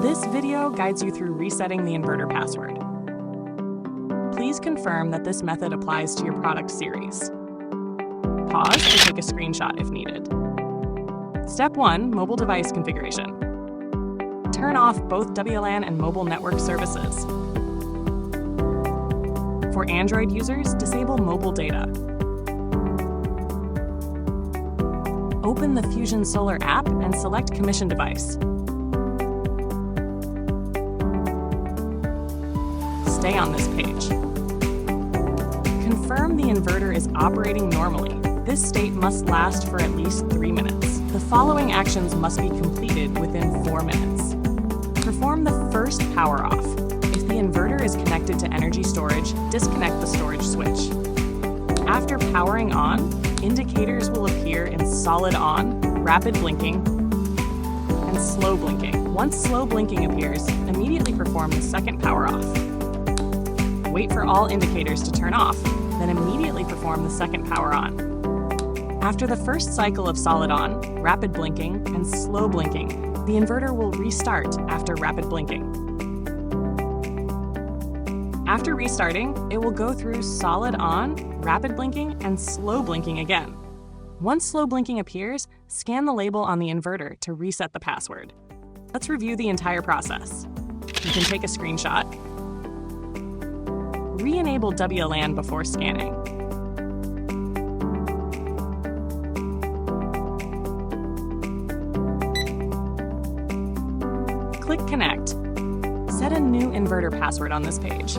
This video guides you through resetting the inverter password. Please confirm that this method applies to your product series. Pause to take a screenshot if needed. Step 1. Mobile device configuration. Turn off both WLAN and mobile network services. For Android users, disable mobile data. Open the Fusion Solar app and select Commission Device. Stay on this page. Confirm the inverter is operating normally. This state must last for at least 3 minutes. The following actions must be completed within 4 minutes. Perform the first power off. If the inverter is connected to energy storage, disconnect the storage switch. After powering on, indicators will appear in solid on, rapid blinking, and slow blinking. Once slow blinking appears, immediately perform the second power off. Wait for all indicators to turn off, then immediately perform the second power on. After the first cycle of solid on, rapid blinking, and slow blinking, the inverter will restart after rapid blinking. After restarting, it will go through solid on, rapid blinking, and slow blinking again. Once slow blinking appears, scan the label on the inverter to reset the password. Let's review the entire process. You can take a screenshot. Re-enable WLAN before scanning. Click Connect. Set a new inverter password on this page.